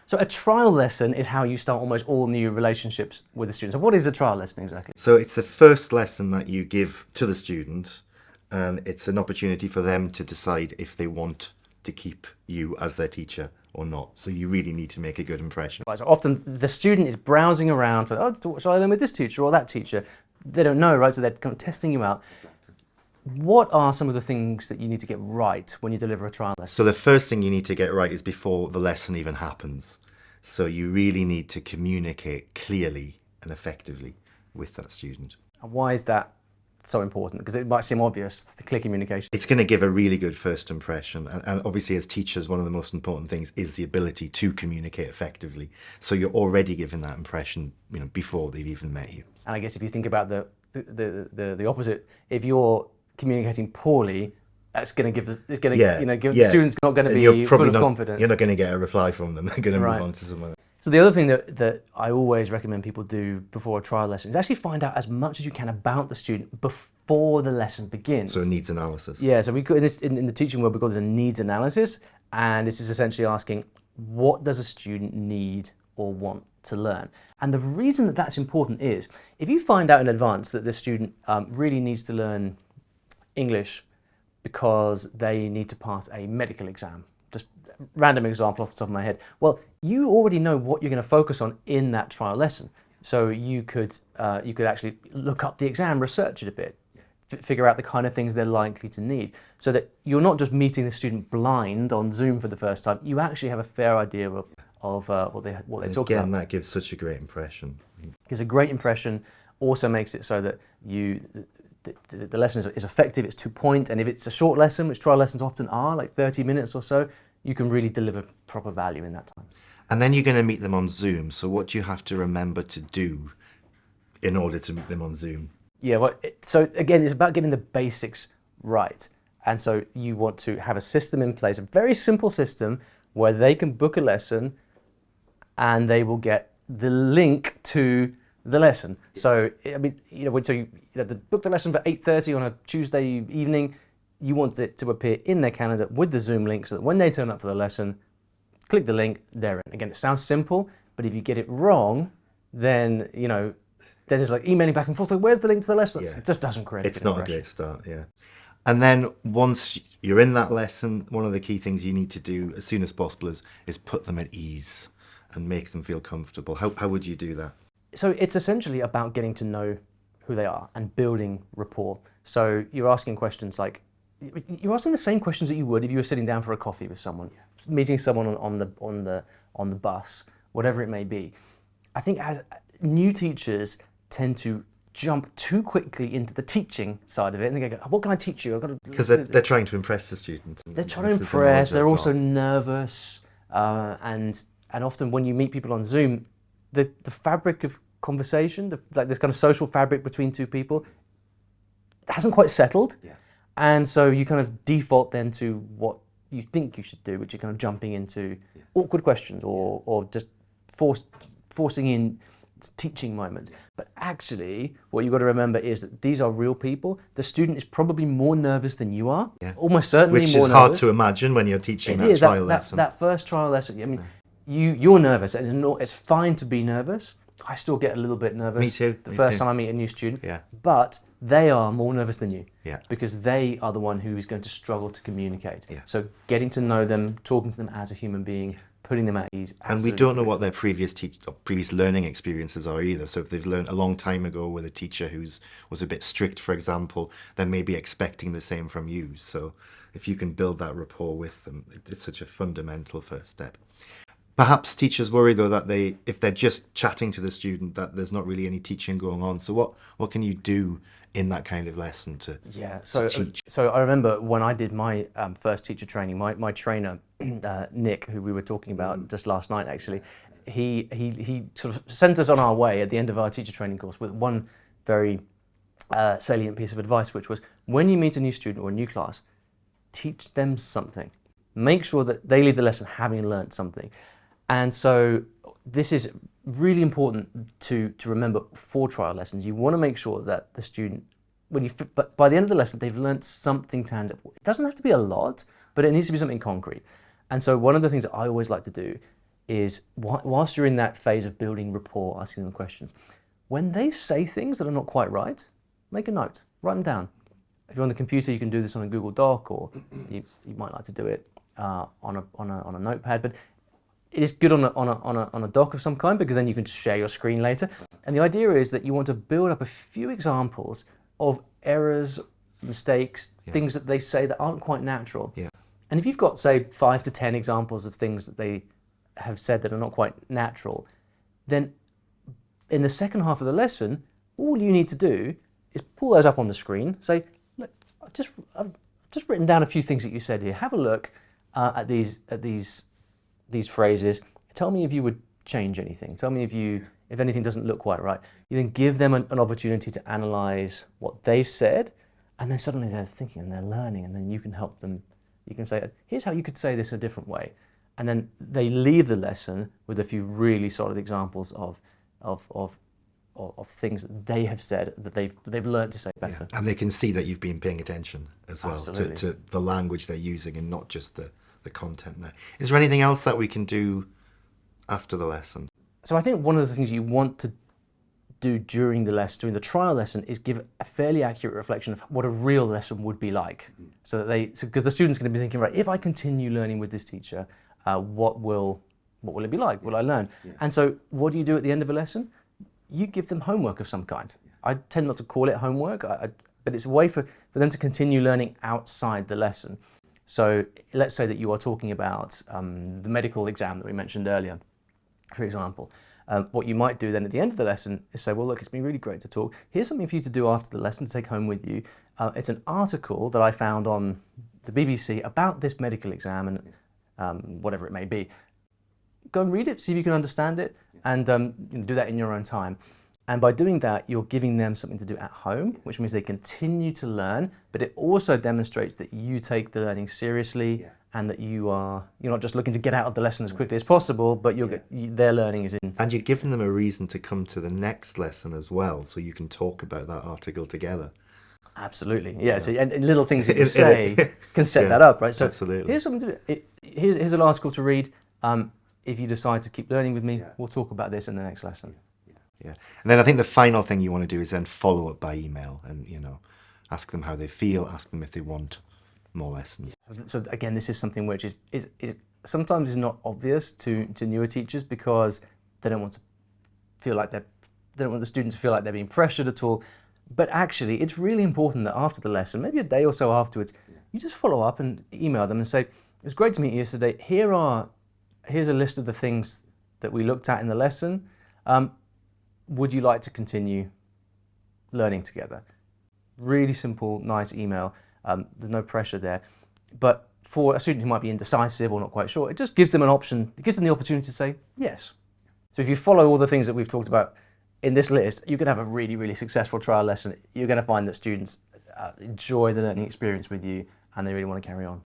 So a trial lesson is how you start almost all new relationships with the student. So what is a trial lesson exactly? So it's the first lesson that you give to the student, and it's an opportunity for them to decide if they want to keep you as their teacher or not. So you really need to make a good impression. Right, so often the student is browsing around for, oh, shall I learn with this teacher or that teacher? They don't know, right? So they're kind of testing you out. What are some of the things that you need to get right when you deliver a trial lesson? So the first thing you need to get right is before the lesson even happens. So you really need to communicate clearly and effectively with that student. And why is that so important? Because it might seem obvious, the clear communication. It's going to give a really good first impression. And obviously as teachers, one of the most important things is the ability to communicate effectively. So you're already giving that impression, before they've even met you. And I guess if you think about the opposite, if you're communicating poorly, that's going to give the students not going to be full of confidence. You're not going to get a reply from them. They're going to move on to someone else. So the other thing that I always recommend people do before a trial lesson is actually find out as much as you can about the student before the lesson begins. So needs analysis. Yeah, so we could, in the teaching world, we call this a needs analysis, and this is essentially asking, what does a student need or want to learn? And the reason that that's important is, if you find out in advance that the student really needs to learn English because they need to pass a medical exam, just random example off the top of my head, well, you already know what you're going to focus on in that trial lesson. So you could actually look up the exam, research it a bit, figure out the kind of things they're likely to need, so that you're not just meeting the student blind on Zoom for the first time. You actually have a fair idea of what they talk about. Again, that gives such a great impression. Gives a great impression. Also makes it so that the lesson is effective. It's to point, and if it's a short lesson, which trial lessons often are, like 30 minutes or so, you can really deliver proper value in that time. And then you're going to meet them on Zoom. So what do you have to remember to do in order to meet them on Zoom? Yeah, well, so again, it's about getting the basics right. And so you want to have a system in place, a very simple system where they can book a lesson and they will get the link to the lesson. So, I mean, book the lesson for 8:30 on a Tuesday evening. You want it to appear in their calendar with the Zoom link so that when they turn up for the lesson, click the link, they're in. Again, it sounds simple, but if you get it wrong, then, then it's like emailing back and forth, like, where's the link to the lesson? Yeah. It just doesn't create a good impression. It's not a great start, yeah. And then once you're in that lesson, one of the key things you need to do as soon as possible is put them at ease and make them feel comfortable. How would you do that? So it's essentially about getting to know who they are and building rapport. So you're asking questions like, you're asking the same questions that you would if you were sitting down for a coffee with someone, meeting someone on the bus, whatever it may be. I think as new teachers tend to jump too quickly into the teaching side of it, and they go, "What can I teach you?" Because they're trying to impress the students. They're trying to impress. They're also nervous, and often when you meet people on Zoom, the fabric of conversation, like this kind of social fabric between two people, hasn't quite settled. Yeah. And so you kind of default then to what you think you should do, which is kind of jumping into awkward questions or just forcing in teaching moments. But actually, what you've got to remember is that these are real people. The student is probably more nervous than you are, almost certainly more nervous. Which is hard to imagine when you're teaching that trial lesson. That first trial lesson, I mean, you're nervous, and it's fine to be nervous. I still get a little bit nervous. Me too. The first time I meet a new student. Yeah. But they are more nervous than you. Yeah. Because they are the one who is going to struggle to communicate. Yeah. So getting to know them, talking to them as a human being, putting them at ease. And we don't know what their previous learning experiences are either. So if they've learned a long time ago with a teacher was a bit strict, for example, they may be expecting the same from you. So if you can build that rapport with them, it's such a fundamental first step. Perhaps teachers worry though that if they're just chatting to the student, that there's not really any teaching going on. So what can you do in that kind of lesson to teach? So I remember when I did my first teacher training, my trainer, Nick, who we were talking about just last night actually, he sort of sent us on our way at the end of our teacher training course with one very salient piece of advice, which was, when you meet a new student or a new class, teach them something. Make sure that they leave the lesson having learned something. And so this is really important to remember for trial lessons. You want to make sure that the student, but by the end of the lesson, they've learned something tangible. It doesn't have to be a lot, but it needs to be something concrete. And so one of the things that I always like to do is whilst you're in that phase of building rapport, asking them questions, when they say things that are not quite right, make a note, write them down. If you're on the computer, you can do this on a Google Doc, or you might like to do it on a notepad. But it is good on a doc of some kind, because then you can share your screen later. And the idea is that you want to build up a few examples of errors, mistakes, things that they say that aren't quite natural. Yeah. And if you've got, say, 5 to 10 examples of things that they have said that are not quite natural, then in the second half of the lesson, all you need to do is pull those up on the screen, say, look, I've just written down a few things that you said here. Have a look at these phrases. Tell me if you would change anything. Tell me if anything doesn't look quite right. You then give them an opportunity to analyze what they've said, and then suddenly they're thinking and they're learning, and then you can help them. You can say, here's how you could say this a different way. And then they leave the lesson with a few really solid examples of things that they have said that they've learned to say better. Yeah. And they can see that you've been paying attention as well Absolutely. to the language they're using, and not just the content there. Is there anything else that we can do after the lesson? So I think one of the things you want to do during the trial lesson, is give a fairly accurate reflection of what a real lesson would be like. So that because the student's going to be thinking, right, if I continue learning with this teacher, what will it be like? Will I learn? Yeah. And so what do you do at the end of a lesson? You give them homework of some kind. I tend not to call it homework, but it's a way for them to continue learning outside the lesson. So let's say that you are talking about the medical exam that we mentioned earlier, for example. What you might do then at the end of the lesson is say, well, look, it's been really great to talk. Here's something for you to do after the lesson to take home with you. It's an article that I found on the BBC about this medical exam, and whatever it may be. Go and read it, see if you can understand it, and do that in your own time. And by doing that, you're giving them something to do at home, which means they continue to learn, but it also demonstrates that you take the learning seriously, and that you're not just looking to get out of the lesson as quickly as possible, but their learning is in. And you're giving them a reason to come to the next lesson as well, so you can talk about that article together. Absolutely, yeah. So, and little things that you say can set that up, right? So absolutely. Here's something to do. Here's an article to read. If you decide to keep learning with me, we'll talk about this in the next lesson. Yeah, and then I think the final thing you want to do is then follow up by email, and ask them how they feel, ask them if they want more lessons. So again, this is something which is sometimes is not obvious to newer teachers, because they don't want to feel like they don't want the students to feel like they're being pressured at all. But actually, it's really important that after the lesson, maybe a day or so afterwards, you just follow up and email them and say, it was great to meet you yesterday. Here's a list of the things that we looked at in the lesson. Would you like to continue learning together? Really simple, nice email. There's no pressure there. But for a student who might be indecisive or not quite sure, it just gives them an option. It gives them the opportunity to say yes. So if you follow all the things that we've talked about in this list, you can have a really, really successful trial lesson. You're going to find that students enjoy the learning experience with you, and they really want to carry on.